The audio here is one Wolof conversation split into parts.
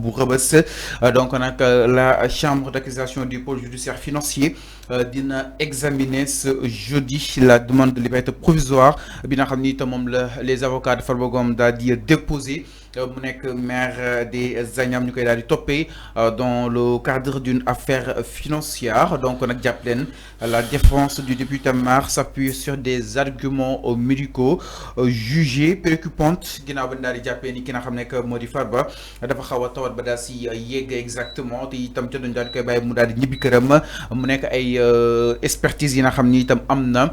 bu Rebeuss donc nag la chambre d'accusation du pôle judiciaire financier dina examiner ce jeudi la demande de liberté provisoire bi nga xam ni itam moom la les avocats de Farba Ngom daal di déposé mu nekk maire des Agnam ñu koy daal di toppee dans le cadre d'une affaire financière. Donc nag jàpp leen la défense du député Mar s'appuie sur des arguments médicaux jugés préoccupantes ginnaaw ba ñu daal di jàppee ni ki nga xam ne que moo di Farba dafa xaw a tawat ba daal si yegg exactement te itam ca dañu daal di koy bàyyi mu daal di ñibbi këram mu nekk ay expertise yi nga xam ni itam am na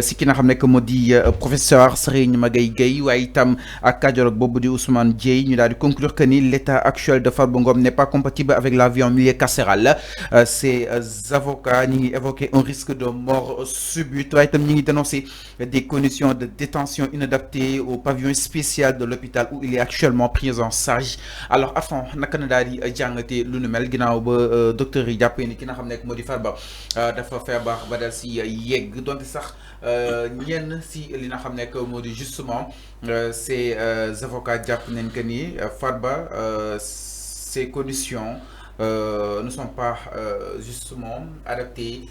si ki nga xam ne que moo di professeur Serigne Magaye Gueye waaye itam ak cardiologue boobu di Ousmane Dieye ñu daal di conclure que ni l'état actuel de Farba Ngom n'est pas compatible avec la vie en milieu carcéral. Ces avocats ñi ngi évoqué un risque de mort subite waaye itam ñi ngi dénoncé des conditions de détention inadaptées au pavillon spécial de l'hôpital où il est actuellement pris en charge. Alors afin naka na daal di jàngatee lu nu mel ginnaaw ba docteur yi jàppee ni ki nga xam ne moo di Farba dafa feebar ba dal si yegg donte sax ñenn si li nga xam ne moo di justement ces avocats jàpp nañ que ni Farba ces conditions ne sont pas justement adaptées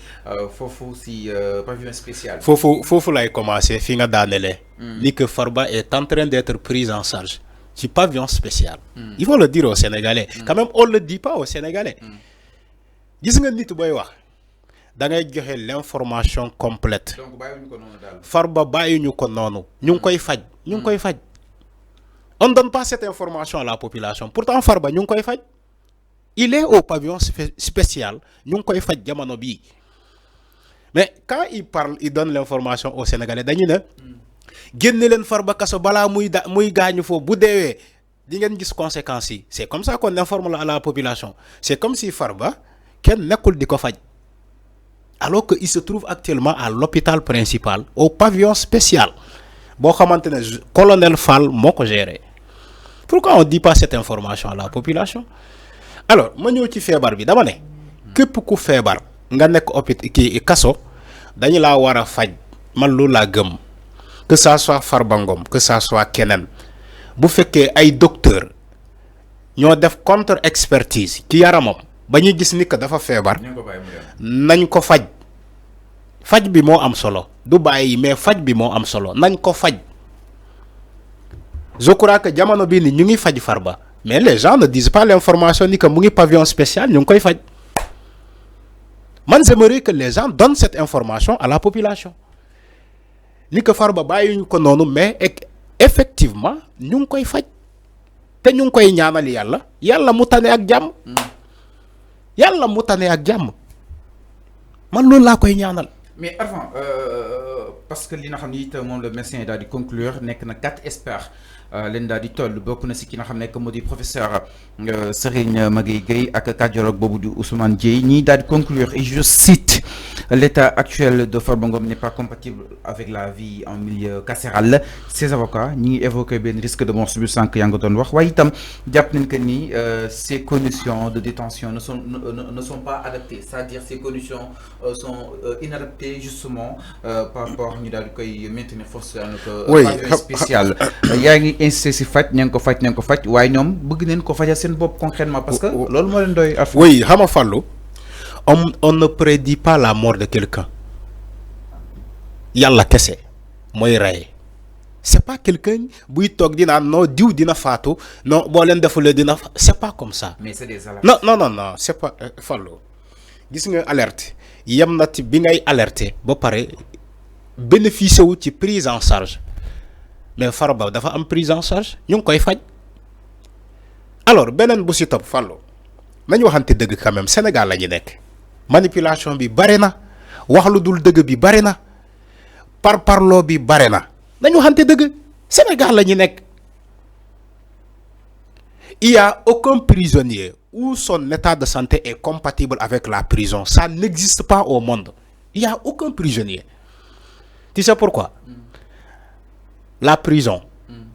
foofu si pavillon spécial. Foofu lay commencer fi nga daanelee. ni que Farba est en train d'être pris en charge ci pavillon spécial. Il faut le dire aux Sénégalais. Quand même on le dit pas aux Sénégalais. gis nga nit booy wax da ngay joxe l'information complète. donc bàyyiwuñu ko noonu daal. Farba bàyyiwuñu ko noonu. ñu ngi koy faj ñu ngi koy faj. On ne donne pas cette information à la population pourtant Farba ñu ngi koy faj. Il est au pavillon spécial ñu ngi koy faj jamono bii mais quand il parle il donne l'information aux Sénégalais dañu ne génne leen Farba kaso balaa muy gaañu foofu bu deewee di ngeen gis conséquences yi. C'est comme ça qu'on informe à la population. C'est comme si Farba kenn nekkul di ko faj alors que il se trouve actuellement à l'hôpital principal au pavillon spécial boo xamante ne colonel Fall moo ko géré. Pourquoi on dit pas cette information à la population? Alors ma ñëw ci feebar bi dama ne képp ku feebar nga nekk hôpital kii kaso dañu laa war a faj man loolu laa gëm que ça soit Farba Ngom que ça soit keneen bu fekkee ay docteur ñoo def contre expertise ci yaramam ba ñuy gis ni que dafa feebar nañ ko faj faj bi moo am solo du bàyyi mais faj bi moo am solo nañ ko faj. Je crois que jamono bii ni ñu ngi faj Farba mais les gens ne disent pas l'information ni que mu ngi pavillon spécial ñu ngi koy faj man j'aimerais que les gens donnent cette information à la population ni que Farba bàyyiwuñu ko noonu mais effectivement ñu ngi koy faj te ñu ngi koy ñaanal yàlla mu tane ak jàmm. yàlla mu tane ak jàmm man loolu laa koy ñaanal. mais avant parce que li nga xam ni it moom le médecin daal di conclure nekk na 4 experts leen daal di toll bokk na si ki nga xam ne moo di professeur Serigne Magaye Gueye ak cardiologue boobu di Ousmane Dieye ñii daal di conclure et je cite l'état actuel de Farba Ngom n'est pas compatible avec la vie en milieu carcéral. Ces avocats ñi ngi évoqué benn risque de mort subite sànq yaa nga doon wax waaye itam jàpp nañ que ni ces conditions de détention ne sont pas adaptées, c'est-à-dire ces conditions sont inadaptées justement par rapport ñu daal di koy maintenir force dans le pavillon spécial. yaa ngi insisté si faj nañ ko faj waaye ñoom bëgg nañ ko fajal seen bopp concrètement parce que loolu moo leen doy. oui xam nga Fallou on ne prédit pas la mort de quelqu'un yàlla kese mooy rey c'est pas quelqu'un buy toog di naan non diw dina faatu non boo leen defulee dina c'est pas comme ça. mais c'est des alertes. non c'est pas Fallou gis nga alerte yem na ci bi ngay alerter ba pare bénéficier wu ci prise en charge mais Farba dafa am prise en charge ñu ngi koy faj. alors beneen bu si topp Fallou nañu waxante dëgg quand même Sénégal la ñu nekk manipulation bi bare na wax lu dul dëgg bi bare na parloo bi bare na nañu waxante dëgg Sénégal la ñu nekk. Il y a aucun prisonnier où son état de santé est compatible avec la prison. Ça n'existe pas au monde. Il y a aucun prisonnier. Tu sais pourquoi? La prison,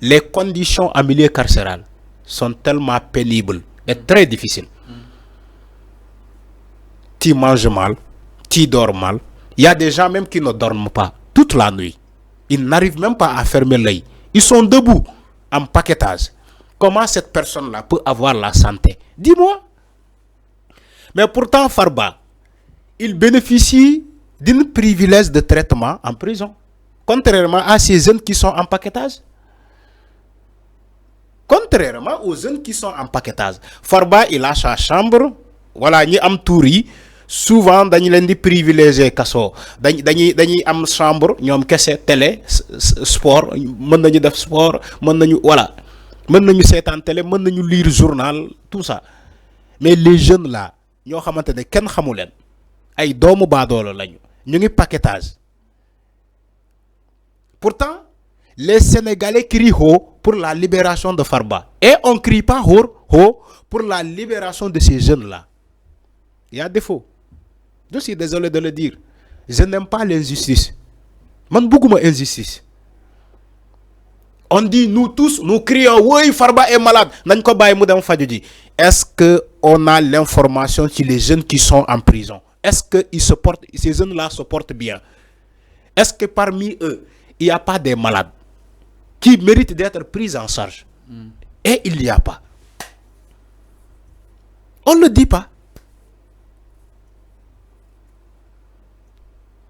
les conditions en milieu carcéral sont tellement pénibles et très difficiles. Tu manges mal, tu dors mal. Il y a des gens même qui ne dorment pas toute la nuit. Ils n'arrivent même pas à fermer l'œil. Ils sont debout en paquetage. comment cette personne-là peut avoir la santé? Dis-moi. Mais pourtant, Farba, il bénéficie d'un privilège de traitement en prison, contrairement à ces jeunes qui sont en paquetage. Contrairement aux jeunes qui sont en paquetage. Farba, il a sa chambre. Voilà, ni am touri. Souvent, dañu leen di privilégié kaso. dañuy am chambre, ñom kessé télé, sport, mën nañu def sport, mën nañu voilà. Mën nañu sétane télé, mën nañu lire journal, tout ça. Mais les jeunes là, ñoo xamantene kenn xamu leen. Ay doomu baadoolo lañu. Ñu ngi paquetage. Pourtant, les Sénégalais crient haut pour la libération de Farba. Et on ne crie pas haut pour la libération de ces jeunes-là. Il y a défaut. Je suis désolé de le dire. Je n'aime pas l'injustice. Man beaucoup injustice. On dit, nous tous, nous crions, oui, Farba est malade. Est-ce qu'on a l'information sur les jeunes qui sont en prison? Est-ce que ces jeunes-là se portent bien? Est-ce que parmi eux, il n'y a pas des malades qui méritent d'être pris en charge? Et il n'y a pas. On ne le dit pas.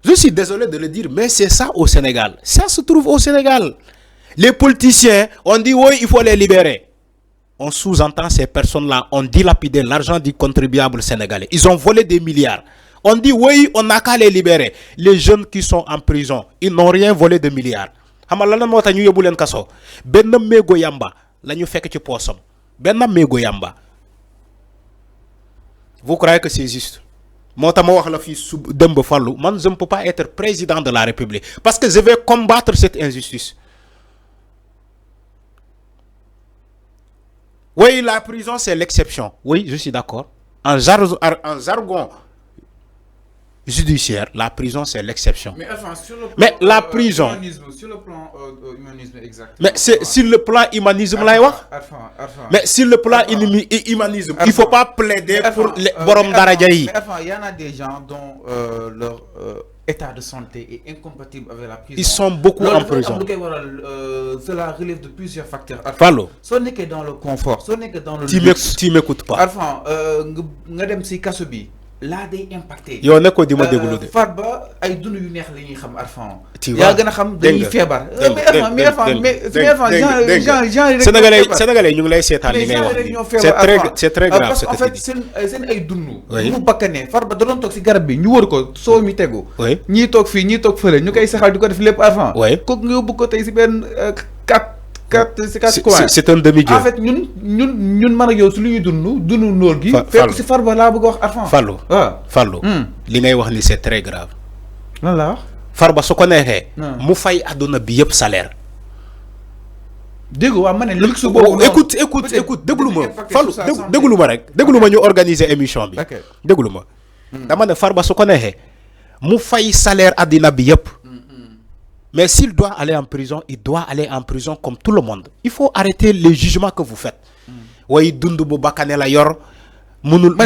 Je suis désolé de le dire, mais c'est ça au Sénégal. Ça se trouve au Sénégal. Les politiciens, on dit oui, il faut les libérer. On sous-entend ces personnes-là, on dilapidé l'argent du contribuable sénégalais. Ils ont volé des milliards. On dit oui, on n'a qu'à les libérer. Les jeunes qui sont en prison, ils n'ont rien volé de milliards. Hamalana mota ñu yobul len kasso. Ben mégo yamba lañu fekk ci poosam. Ben mégo yamba. Vous croyez que c'est juste? Mota ma wax la fi dembe fallu, man je ne peux pas être président de la République parce que je vais combattre cette injustice. Oui, la prison c'est l'exception. Oui, je suis d'accord. En jargon judiciaire, la prison c'est l'exception. Mais, enfin, sur le plan, mais la prison. Sur le plan humanisme, exactement. Mais c'est sur le plan humanisme là. Mais sur le plan humanisme, il ne faut pas plaider pour les borom darajayi. Mais il y en a des gens dont leur état de santé est incompatible avec la prison. Ils sont beaucoup en prison. Cela relève de plusieurs facteurs. Fallo. Ce n'est que dans le confort, ce n'est que dans le luxe. Tu m'écoutes pas. Enfin, nga dem ci kasso bi. Là day impacté. Yo neko dima déglu de. Farba ay dund yu neex lañuy xam Arfan. Ya gëna xam dañuy fébar. Sénégalais ñu ngi lay sétane li ngay wax. C'est très grave parce qu'en fait sen ay dund. Mu bakkané Farba da doon tok ci garab bi ñu wër ko soo mi téggu. Ñi tok fi ñi tok feulé ñu koy saxal diko def lépp Arfan. Ko nga yobbu ko tay ci ben 4 c'est un demi-dieu. En fait ñun man ak yow su lu ñuy dund noor gi fekk ci Farba la bëgg wax Arfan. Fallu li ngay wax ni c'est très grave. Lan la wax Farba su ko neexee mu fay aduna bi yëpp salaire. Dégg waa ma ne luxe boobu écoute déglu ma Fallu déglu ma rek déglu ma ñu organiser émission bi. Déglu ma dama ne Farba su ko neexee mu fay salaire adina bi yëpp. Mais s'il doit aller en prison, il doit aller en prison comme tout le monde. Il faut arrêter les jugements que vous faites. Oui, dundu bu bakane la yor. Munul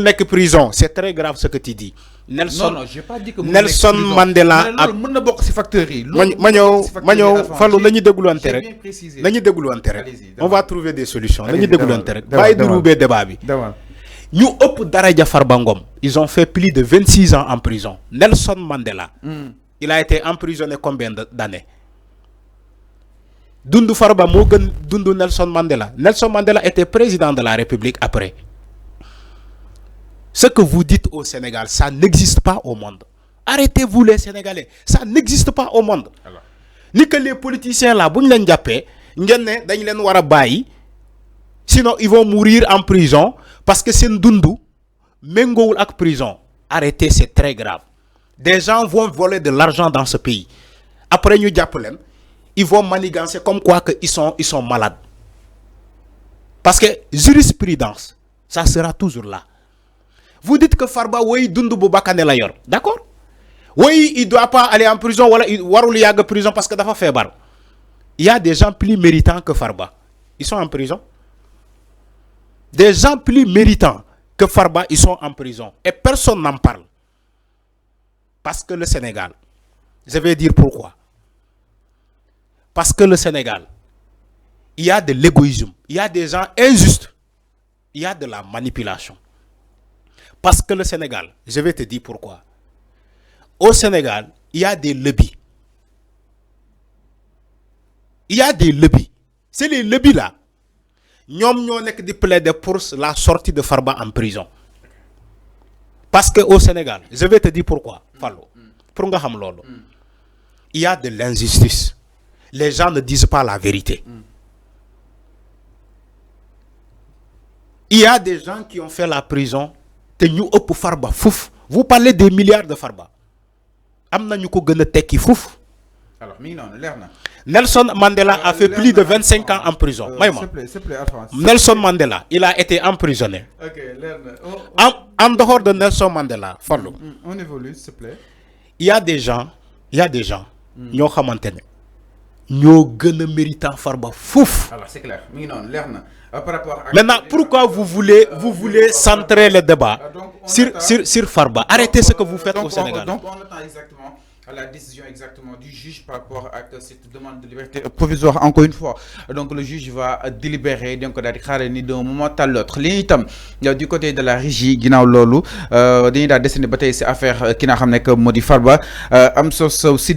nek prison. C'est très grave ce que tu dis. Non, j'ai pas dit que Nelson Mandela mën na bok ci facteur yi. Ma ñew fallu lañu dégluwante rek. Lañu dégluwante rek. On va trouver des solutions. Lañu dégluwante rek. Bay di roubé débat bi. Ñu ëpp daraja Farba Ngom, ils ont fait plus de 26 ans en prison. Nelson Mandela, il a été emprisonné combien d'années? Dundu Farba mo gën dundu Nelson Mandela. Nelson Mandela était président de la République après. Ce que vous dites au Sénégal, ça n'existe pas au monde. Arrêtez-vous les Sénégalais, ça n'existe pas au monde. Ni que les politiciens là, buñ leen jappé, ngeen né dañ leen wara bayyi. Sinon, ils vont mourir en prison parce que c'est Ndundu, Mengoul ak prison. Arrêtez, c'est très grave. Des gens vont voler de l'argent dans ce pays. Après, ils vont manigancer comme quoi que ils sont malades. Parce que jurisprudence, ça sera toujours là. Vous dites que Farba, oui, Dundu Boubakane la yor. D'accord? Oui, il ne doit pas aller en prison, ou il doit aller en prison parce que dafa febar. Il y a des gens plus méritants que Farba. Ils sont en prison. Des gens plus méritants que Farba, ils sont en prison. Et personne n'en parle. Parce que le Sénégal, je vais dire pourquoi. Parce que le Sénégal, il y a de l'égoïsme, il y a des gens injustes, il y a de la manipulation. Parce que le Sénégal, je vais te dire pourquoi. Au Sénégal, il y a des lobbies. Il y a des lobbies. C'est les lobbies là. Ñom ñoo nek di plaider pour la sortie de Farba en prison. Parce que au Sénégal, je vais te dire pourquoi, Fallo. Pour nga xam lolu. Il y a de l'injustice. Les gens ne disent pas la vérité. Il y a des gens qui ont fait la prison. Farba fouf. Vous parlez des milliards de Farba. Amna ñu ko gëna tekki fouf. Alors, Nelson Mandela a fait plus de 25 ans en prison. Nelson Mandela, il a été emprisonné. En dehors de Nelson Mandela, follow. On évolue, s'il te plaît. Il y a des gens, ñoo xamantene ñoo gëna méritant Farba fouf. Alors, c'est clair. Maintenant, pourquoi vous voulez centrer le débat sur Farba? Arrêtez ce que vous faites au Sénégal. Donc, on attend exactement la décision du juge par rapport à cette demande de liberté provisoire. Encore une fois, donc le juge va délibérer donc d'un moment à l'autre. Du côté de la régie, ginnaaw loolu dañuy daal dessiné ba tey ci affaire ki nga xam ne que moo di Farba am sos aussi